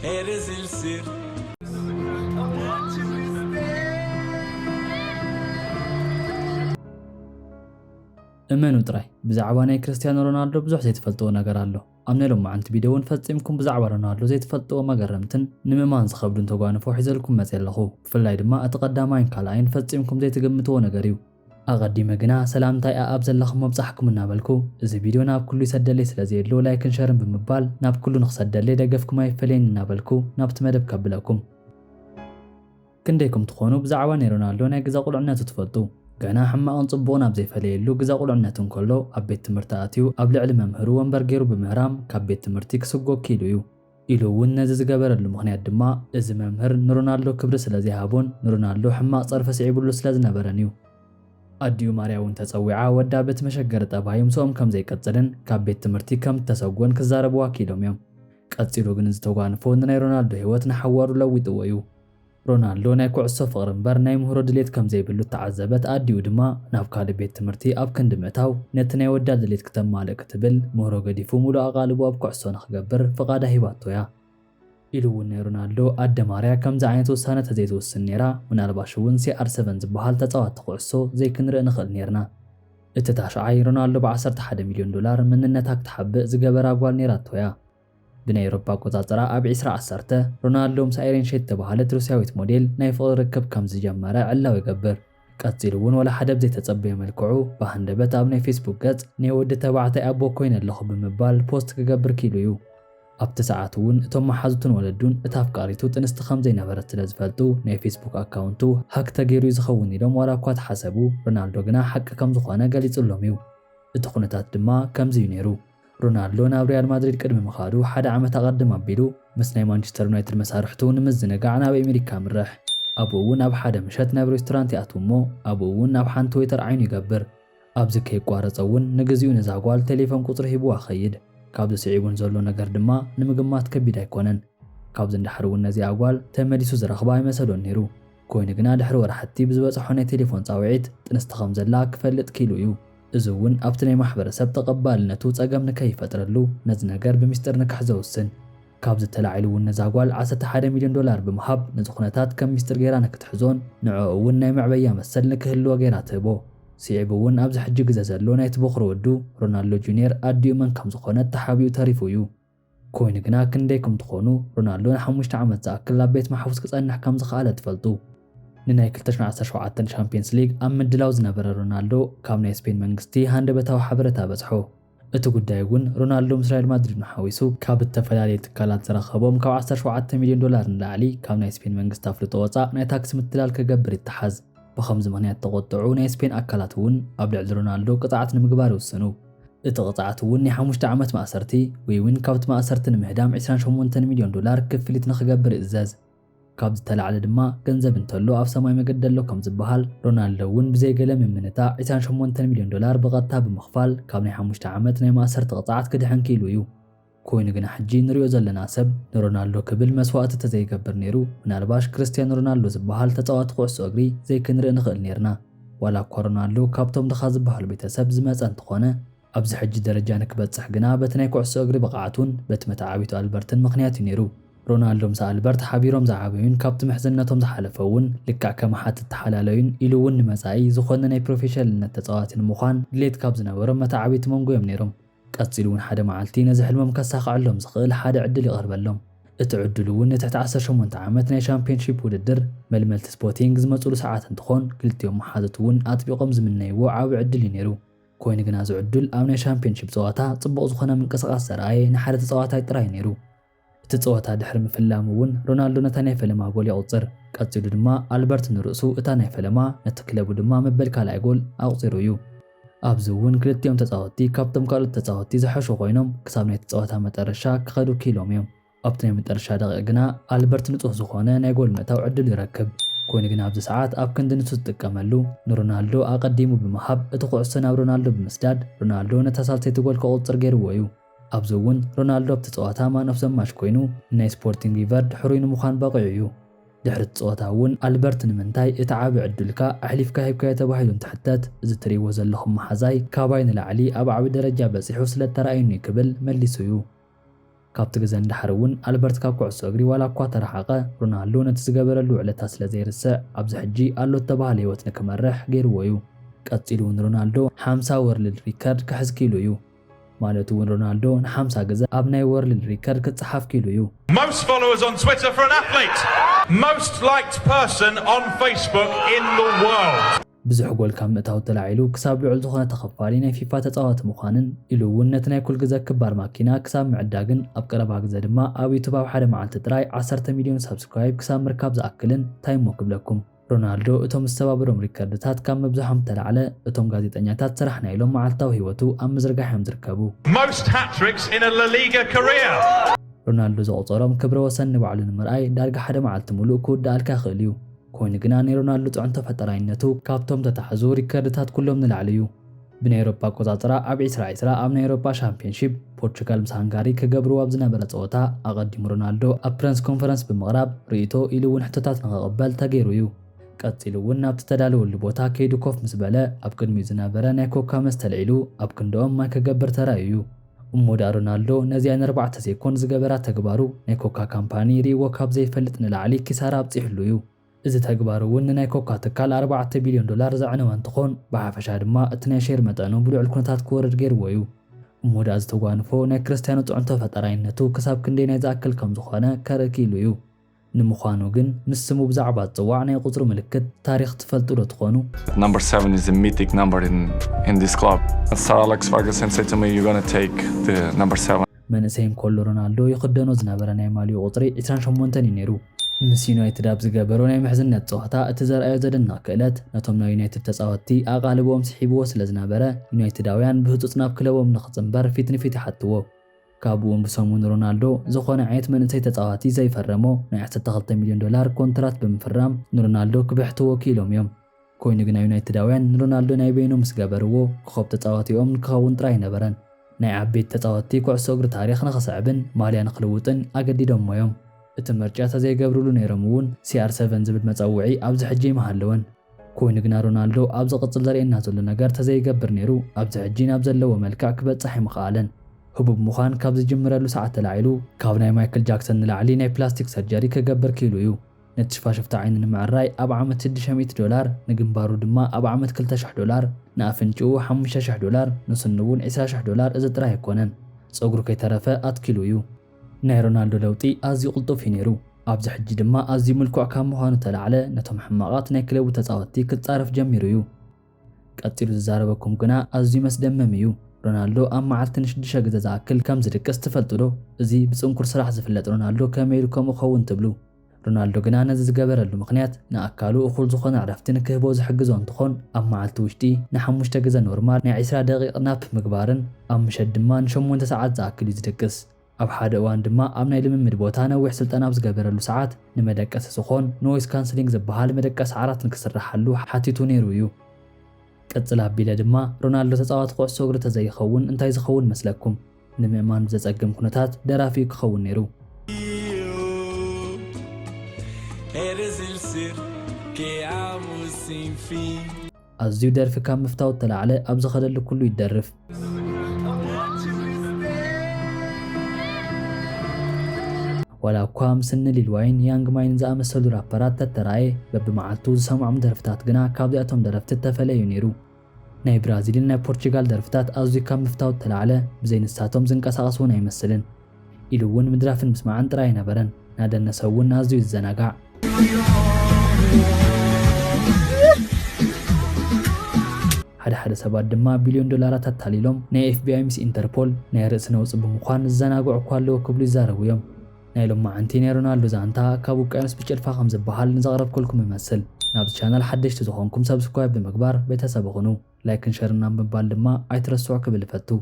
Eres el ser. እመኑ ጥራይ ብዛዕባ ናይ ክርስቲያኖ ሮናልዶ ብዙሕ ዘይትፈልጥዎ ነገር ኣሎ። ኣብ ናይ ሎማዓንቲ ቪድዮ እውን ፈፂምኩም ብዛዕባ ሮናልዶ ዘይትፈልጥዎ መገረምትን ንምእማን ዝኸብዱን ተጓንፎ ሒዘልኩም መፅእ ኣለኹ። ብፍላይ ድማ እቲ ቀዳማይን ካልኣይን ፈፂምኩም ዘይትግምትዎ ነገር እዩ። ኣቐዲመ ግና ሰላምታይ ኣብ ዘለኹም መብፃሕኩም እናበልኩ እዚ ቪድዮ ናብ ኩሉ ይሰደለይ ስለዘየሎ ላይክን ሸርን ብምባል ናብ ኩሉ ንኽሰደለይ ደገፍኩም ኣይፈለይን እናበልኩ ናብቲ መደብ ከብለኩም። ክንደይኩም ትኾኑ ብዛዕባ ናይ ሮናልዶ ናይ ገዛ ቁልዕነቱ ትፈልጡ? ገና ሕማቕን ጽቡቕን ኣብ ዘይፈለየሉ ገዛ ቁልዕነቱ እንከሎ ኣብ ቤት ትምህርቲ ኣትዩ ኣብ ልዕሊ መምህሩ ወንበር ገይሩ ብምህራም ካብ ቤት ትምህርቲ ክስጎግ ኪሉ እዩ። ኢሉ እውን ነዚ ዝገበረሉ ምኽንያት ድማ እዚ መምህር ንሮናልዶ ክብሪ ስለዘይሃቦን ንሮናልዶ ሕማቕ ፀርፈ ስዒብሉ ስለዝነበረን እዩ። ኣዲኡ ማርያ እውን ተፀዊዓ ወዳ በቲ መሸገሪ ጠባይ ምስኦም ከም ዘይቀፅልን ካብ ቤት ትምህርቲ ከም ተሰጎን ክዛረብዋ ኪሎም እዮም። ቀፂሉ ግን ዝተጓንፎ ንናይ ሮናልዶ ህይወት ንሓዋሩ ለዊጥዎ እዩ። ሮናልዶ ናይ ኩዕሶ ፍቕሪ እምበር ናይ ምህሮ ድሌት ከም ዘይብሉ ተዓዘበት ኣዲኡ ድማ ናብ ካልእ ቤት ትምህርቲ ኣብ ክንዲ ምእታው ነቲ ናይ ወዳ ድሌት ክተማልእ ክትብል ምህሮ ገዲፉ ሙሉእ ኣቓልቡ ኣብ ኩዕሶ ንኽገብር ፍቓዳ ሂባቶ እያ። ኢሉ እውን ናይ ሮናልዶ ኣደ ማርያ ከምዚ ዓይነት ውሳነ ተዘይትውስን ነይራ ምናልባሽ እውን CR7 ዝበሃል ተፃዋቲ ኩዕሶ ዘይክንርኢ ንኽእል ነርና። እቲ ታሽዓይ ሮናልዶ ብ11 ሚልዮን ዶላር መንነታ ክትሓብእ ዝገበራ ጓል ነይራቶ እያ። ብናይ ኤሮፓ ኣቆፃፅራ ኣብ 2010 ሮናልዶ ምስ ኣይሬን ሼት ተባሃለት ሩስያዊት ሞዴል ናይ ፍቕሪ ርክብ ከም ዝጀመረ ዕላው ይገብር። ቀፂሉ እውን ወላ ሓደ ብዘይተፀበየ መልክዑ ብሃንደበት ኣብ ናይ ፌስቡክ ገጽ ናይ ወዲ ተባዕታይ ኣቦ ኮይነ ኣለኹ ብምባል ፖስት ክገብር ኪሉ እዩ። ኣብቲ ሰዓት እውን እቶም መሓዙትን ወለዱን እታ ኣፍቃሪቱ ጥንስቲ ከም ዘይነበረት ስለ ዝፈልጡ ናይ ፌስቡክ ኣካውንቱ ሃክ ተገይሩ ዝኸውን ኢሎም ዋላ እኳ ተሓሰቡ። ሮናልዶ ግና ሓቂ ከም ዝኾነ ገሊጹሎም እዩ። እቲ ኩነታት ድማ ከምዚ እዩ ነይሩ። ሮናልዶ ናብ ሪያል ማድሪድ ቅድሚ ምኻዱ ሓደ ዓመት ኣቐድም ኣቢሉ ምስ ናይ ማንቸስተር ዩናይትድ መሳርሕቱ ንምዝንጋዕ ናብ ኣሜሪካ ምርሕ። ኣብኡ እውን ኣብ ሓደ ምሸት ናብ ሬስቶራንት ይኣትው እሞ ኣብኡ እውን ናብ ሓንቲ ዌተር ዓይኑ ይገብር። ኣብዚ ከይቋረፀ እውን ንግዚኡ ነዛ ጓል ቴሌፎን ቁፅሪ ሂቡ ኣኸይድ። ካብዚ ስዒቡን ዘሎ ነገር ድማ ንምግማት ከቢድ ኣይኮነን። ካብዚ እንዳሕር እውን ነዚኣ ጓል ተመሊሱ ዝረኽባ ኣይመሰሎን ነይሩ። ኮይኑ ግና ድሕሪ ወራሕቲ ብዝበፅሖ ናይ ቴሌፎን ፃውዒት ጥንስቲ ከም ዘላ ክፈልጥ ኪሉ እዩ። እዚ እውን ኣብቲ ናይ ማሕበረሰብ ተቐባልነቱ ፀገም ንከይፈጥረሉ ነዚ ነገር ብምስጢር ንክሕ ዘውስን። ካብዚ ተላዒሉ እውን ነዛ ጓል 11 ሚልዮን ዶላር ብምሃብ ነዚ ኩነታት ከም ምስጢር ጌራ ንክትሕዞን ንዕኡ እውን ናይ መዕበያ መሰል ንክህልዎ ጌራ ትህቦ። ስዒቡ እውን ኣብዚ ሕጂ ግዜ ዘሎ ናይቲ በኹሪ ወዱ ሮናልዶ ጁኒየር ኣዲኡ መን ከም ዝኾነ ተሓቢኡ ተሪፉ እዩ። ኮይኑ ግና ክንደይኩም ትኾኑ ሮናልዶ ን5 ዓመት ዝኣክል ኣብ ቤት ማሕቡስ ክጸንሕ ከም ዝኽኣለ ትፈልጡ? ንናይ 2017 ሻምፒየንስ ሊግ ኣብ ምድላው ዝነበረ ሮናልዶ ካብ ናይ ስፔን መንግስቲ ሃንደበታዊ ሓበሬታ በፅሖ። እቲ ጉዳይ እውን ሮናልዶ ምስ ሪያል ማድሪድ ንሓዊሱ ካብ ዝተፈላለዩ ትካላት ዝረኸቦም ካብ 17 ሚልዮን ዶላር ንላዕሊ ካብ ናይ ስፔን መንግስቲ ኣፍልጦ ወፃእ ናይ ታክሲ ምትላል ክገብር ይተሓዝ። ብኸምዚ ምኽንያት ተቆጥዑ ናይ ስፔን ኣካላት እውን ኣብ ልዕሊ ሮናልዶ ቅፅዓት ንምግባር ይውስኑ። እቲ ቅፅዓት እውን ናይ 5 ዓመት ማእሰርቲ ወይ እውን ካብቲ ማእሰርቲ ንምህዳም 28 ሚልዮን ዶላር ክፍሊት ንኽገብር ይእዘዝ። ካብ ዝተላዕለ ድማ ገንዘብ እንተሎ ኣብ ሰማይ መገዲ ኣሎ ከም ዝበሃል ሮናልዶ እውን ብዘይገለ ምምንታ 28 ሚልዮን ዶላር ብቐጥታ ብምኽፋል ካብ ናይ 5 ዓመት ናይ ማእሰርቲ ቅፅዓት ክድሕን ኪሉ እዩ። ኮይኑ ግና ሕጂ ንሪኦ ዘለና ሰብ ንሮናልዶ ክብል መስዋእቲ ተዘይገብር ነይሩ ምናልባሽ ክርስቲያኖ ሮናልዶ ዝበሃል ተፃዋቲ ኩዕሶ እግሪ ዘይክንርኢ ንኽእል ነርና። ዋላ እኳ ሮናልዶ ካብቶም ድኻ ዝበሃሉ ቤተሰብ ዝመፀ እንትኾነ ኣብዚ ሕጂ ደረጃ ንክበፅሕ ግና በቲ ናይ ኩዕሶ እግሪ ብቕዓቱን በቲ መታዓቢቱ ኣልበርትን ምኽንያት እዩ ነይሩ። ሮናልዶ ምስ ኣልበርት ሓቢሮም ዝዓበዩን ካብቲ ምሕዝነቶም ዝሓለፈ እውን ልክዕ ከም ሓት ተሓላለዩን ኢሉ እውን ንመጻኢ ዝኾነ ናይ ፕሮፌሽናልነት ተፃዋቲ ንምዃን ድሌት ካብ ዝነበሮም መታዓቢት መንጎዮም ነይሮም። ቀፂሉ እውን ሓደ መዓልቲ ነዚ ሕልሞም ከሳኽዐሎም ዝኽእል ሓደ ዕድል ይቐርበሎም። እቲ ዕድል እውን ንትሕቲ 18 ዓመት ናይ ሻምፒዮንሺፕ ውድድር መልመልቲ ስፖርቲንግ ዝመፅሉ ሰዓት እንትኾን ክልቲኦም መሓዙት እውን ኣጥቢቖም ዝምነይዎ ዓብዪ ዕድል እዩ ነይሩ። ኮይኑ ግና እዚ ዕድል ኣብ ናይ ሻምፒዮንሺፕ ፀወታ ጽቡቕ ዝኾነ ምንቅስቓስ ዘረኣየ ንሓደ ተፃዋታይ ጥራይ ነይሩ። እቲ ፀወታ ድሕሪ ምፍላም እውን ሮናልዶ ነታ ናይ ፈለማ ጎል ይቁፅር። ቀፂሉ ድማ ኣልበርት ንርእሱ እታ ናይ ፈለማ ነቲ ክለቡ ድማ መበል ካልኣይ ጎል ኣቁፂሩ እዩ። ኣብዚ እውን ክልቲኦም ተፃወቲ ካብቶም ካልኦት ተፃወቲ ዝሓሹ ኮይኖም ክሳብ ናይ ፀወታ መጨረሻ ክኸዱ ኪሎም እዮም። ኣብቲ ናይ መጨረሻ ደቂቕ ግና ኣልበርት ንጹህ ዝኾነ ናይ ጎል ምእታው ዕድል ይረክብ። ኮይኑ ግና ኣብዚ ሰዓት ኣብ ክንዲ ንሱ ዝጥቀመሉ ንሮናልዶ ኣቐዲሙ ብምሃብ እቲ ኩዕሶ ናብ ሮናልዶ ብምስዳድ ሮናልዶ ነታ ሳልሰይቲ ጎል ከቁፅር ገይርዎ እዩ። ኣብዚ እውን ሮናልዶ ኣብቲ ፀወታ ማን ኦፍ ዘ ማች ኮይኑ ናይ ስፖርቲንግ ሪቨርድ ሕሩይ ንምዃን በቂዑ እዩ። ድሕሪ እቲ ፀወታ እውን ኣልበርት ንምንታይ እቲ ዓብዪ ዕድልካ ኣሕሊፍካ ሂብካዮ ተባሂሉ እንትሕተት እዚ ትሪእዎ ዘለኹም መሓዛይ ካባይ ንላዕሊ ኣብ ዓብዪ ደረጃ በፂሑ ስለተረኣዩኒ ክብል መሊሱ እዩ። ካብቲ ግዜ እንዳሕርውን ኣልበርት ካብ ኩዕሶ እግሪ ዋላ እኳ ተረሓቐ ሮናልዶ ነቲ ዝገበረሉ ውዕለታ ስለ ዘይርስዕ ኣብዚ ሕጂ ኣሎ ተባሃለ ህይወት ንክመርሕ ገይርዎ እዩ ቀፂሉ እውን ሮናልዶ 50 ወርልድ ሪከርድ ክሕዝ ኪሉ እዩ ማለት እውን ሮናልዶ ን50 ግዜ ኣብ ናይ ወርልድ ሪከርድ ክጽሓፍ ኪሉ እዩ Most followers on Twitter for an athlete most liked person on Facebook in the world ብዙሕ ጎል ካብ ምእታው ተላዒሉ ክሳብ ልዑል ዝኾነ ተኸፋሊ ናይ ፊፋ ተፃዋቲ ምዃንን ኢሉ እውን ነቲ ናይ ኩል ግዜ ክባር ማኪና ክሳብ ምዕዳግን ኣብ ቀረባ ግዜ ድማ ኣብ ዩቱብ ኣብ ሓደ መዓልቲ ጥራይ 10 ሚልዮን ሰብስክራይብ ክሳብ ምርካብ ዝኣክልን እንታይ እሞ ክብለኩም ሮናልዶ እቶም ዝተባበሮም ሪከርድታት ካብ መብዛሕም ተላዕለ እቶም ጋዜጠኛታት ስራሕና ኢሎም መዓልታዊ ህይወቱ ኣብ ምዝርጋሕ እዮም ዝርከቡ most hat-tricks in a La Liga career ሮናልዶ ዘቆፀሮም ክብረ ወሰን ንባዕሉ ንምርኣይ ዳርጋ ሓደ መዓልቲ ሙሉእ ክውዳእልካ ይኽእል እዩ ኮይኑ ግና ናይ ሮናልዶ ጽዕንቶ ፈጠራይነቱ ካብቶም ተታሕዙ ሪከርድታት ኩሎም ንላዕሊ እዩ ብናይ ኤውሮፓ ቆፃፅራ ኣብ 2020 ኣብ ናይ ኤውሮፓ ሻምፒዮንሺፕ ፖርቹጋል ምስ ሃንጋሪ ክገብርዎ ኣብ ዝነበረ ፀወታ ኣቐዲሙ ሮናልዶ ኣብ ፕረስ ኮንፈረንስ ብምቕራብ ርእይቶ ኢሉ እውን ሕቶታት ንኽቕበል ተገይሩ እዩ ቀፂሉ እውን ናብቲ ተዳለወሉ ቦታ ከይዱ ኮፍ ምስ በለ ኣብ ቅድሚኡ ዝነበረ ናይ ኮካ መስተ ልዒሉ ኣብ ክንዶኦም ማይ ከገብር ተራእዩ እዩ እሞዳ ሮናልዶ ነዚያ ን4 ሴኮንድ ዝገበራ ተግባሩ ናይ ኮካ ካምፓኒ ሪዎ ካብ ዘይፈልጥ ንላዕሊ ኪሳራ ኣብፂሕሉ እዩ እዚ ተግባሩ እውን ናይ ኮካ ትካል 4 ቢልዮን ዶላር ዘዕነወ እንትኾን ብሓፈሻ ድማ እቲ ናይ ሼር መጠኑ ብልዑል ኩነታት ክወርድ ገይርዎ እዩ እሞዳ ዝተጓንፎ ናይ ክርስቲያኖ ጽዕንቶ ፈጠራይነቱ ክሳብ ክንደይ ናይ ዝኣክል ከም ዝኾነ ከርኢ ኪሉ እዩ ንምዃኑ ግን ምስ ስሙ ብዛዕባ ዝፅዋዕ ናይ ቁፅሪ ምልክት ታሪክ ትፈልጡ ዶ ትኾኑ Number 7 is a mythic number in this club. Sir Alex Ferguson said to me, you're going to take the number 7. መንእሰይም ኮሎ ሮናልዶ ይኽደኖ ዝነበረ ናይ ማልዮ ቁፅሪ 28 እዩ ነይሩ ምስ ዩናይትድ ኣብ ዝገበሮ ናይ ምሕዝነት ፀወታ እቲ ዘርኣዮ ዘደንቕ ክእለት ነቶም ናይ ዩናይትድ ተፃወትቲ ኣቓልቦም ስሒብዎ ስለ ዝነበረ ዩናይትዳውያን ብህፁፅ ናብ ክለቦም ንኽፅምበር ፊት ንፊት ይሓትዎ ካብኡውን ብሰሙን ሮናልዶ ዝኾነ ዓይነት መንእሰይ ተፃዋቲ ዘይፈረሞ ናይ 12 ሚልዮን ዶላር ኮንትራት ብምፍራም ንሮናልዶ ክብሕትዎ ኪሎም እዮም ኮይኑ ግና ዩናይትዳውያን ንሮናልዶ ናይ በይኖም ምስ ገበርዎ ክኸብ ተፃዋቲኦም ንክኸውን ጥራይ ነበረን ናይ ዓበይቲ ተፃወትቲ ኩዕሶ እግሪ ታሪክ ንኽስዕብን ማልያ ንኽልውጥን ኣገዲዶሞ እዮም እቲ ምርጫ ተዘይገብርሉ ነይሮም እውን CR7 ዝብል መፀውዒ ኣብዚ ሕጂ ይመሃለወን ኮይኑ ግና ሮናልዶ ኣብ ዝቕፅል ዘርእየና ዘሎ ነገር ተዘይገብር ነይሩ ኣብዚ ሕጂ ናብ ዘለዎ መልክዕ ክበፅሕ ይምኽኣለን ህቡብ ምዃን ካብ ዝጅምረሉ ሰዓት ተላዒሉ ካብ ናይ ማይክል ጃክሰን ንላዕሊ ናይ ፕላስቲክ ሰርጀሪ ክገብር ኪሉ እዩ ነቲ ሽፋሽፍቲ ዓይኒ ንምዕራይ ኣብ ዓመት $600 ንግንባሩ ድማ ኣብ ዓመት $2,000 ንኣፍንጭኡ $5,000 ንስኑ እውን $20,000 እዚ ጥራይ ኣይኮነን ፀጉሩ ከይተረፈ ኣትኪሉ እዩ ናይ ሮናልዶ ለውጢ ኣዝዩ ቅልጡፍ እዩ ነይሩ ኣብዚ ሕጂ ድማ ኣዝዩ ምልኩዕ ካብ ምዃኑ ተላዕለ ነቶም ሕማቓት ናይ ክለቡ ተፃወትቲ ክፃረፍ ጀሚሩ እዩ ቀፂሉ ዝዛረበኩም ግና ኣዝዩ መስደመም እዩ ሮናልዶ ኣብ መዓልቲ ን6 ግዜ ዝኣክል ከም ዝድቅስ ትፈልጡ ዶ እዚ ብፅንኩር ስራሕ ዝፍለጥ ሮናልዶ ከመይ ኢሉ ከም ክኸውን ትብሉ ሮናልዶ ግና ነዚ ዝገበረሉ ምክንያት ንኣካሉ እኹል ዝኾነ ዕረፍቲ ንክህቦ ዝሕግዞ እንትኾን ኣብ መዓልቲ ውሽጢ ን5 ግዜ ኖርማል ናይ 20 ደቂቕ ናፕ ምግባርን ኣብ ምሸት ድማ ን8 ሰዓት ዝኣክል እዩ ዝድቅስ ኣብ ሓደ እዋን ድማ ኣብ ናይ ልምምድ ቦታ ነዊሕ ስልጠና ኣብ ዝገበረሉ ሰዓት ንመደቀሲ ዝኾን ኖይዝ ካንስሊንግ ዝበሃል መደቀሲ ዓራት ንክስራሓሉ ሓቲቱ ነይሩ እዩ ቀጽል ኣቢለ ድማ ሮናልዶ ተፃዋቲ ኩዕሶ እግሪ ተዘይኸውን እንታይ ዝኸውን መስለኩም ንምእማን ዘጸግም ኩነታት ደራፊ ክኸውን ነይሩ ኣዝዩ ደርፊ ካብ ምፍታው ተላዕለ ኣብ ዝኸደሉ ኩሉ ይደርፍ ወላ እኳ ምስኒ ሊል ዋይን ያንግ ማይን ዝኣመሰሉ ራፐራት ተተራእየ በብመዓልቱ ዝሰምዖም ደርፍታት ግና ካብዚኣቶም ደረፍቲ ተፈለዩ ነይሩ ናይ ብራዚልን ናይ ፖርቹጋል ደርፍታት ኣዝዩ ካብ ምፍታው ተላዕለ ብዘይ ንሳቶም ዝንቀሳቐስ እውን ኣይመስልን ኢሉ እውን ምድራፍን ምስማዕን ጥራይ ነበረን ናደነሰ እውን ኣዝዩ ዝዘናጋዕ ሓደ ሰባት ድማ ቢልዮን ዶላራት ኣታሊሎም ናይ FBI ምስ ኢንተርፖል ናይ ርእሲ ነውፂ ብምዃን ዝዘናግዑ እኳ ኣለዎ ክብሉ ይዛረቡ እዮም ናይ ሎማዓንቲ ናይ ሮናልዶ ዛንታ ካብ ውቅያኖስ ብጭልፋ ከም ዝበሃል ንዘቕረብኩልኩም ይመስል ናብዚ ቻናል ሓደሽቲ ዝኾንኩም ሰብስክራይብ ብምግባር ቤተሰብ ኹኑ ላይክን ሸርና ብምባል ድማ ኣይትረስዑ ክብል ይፈቱ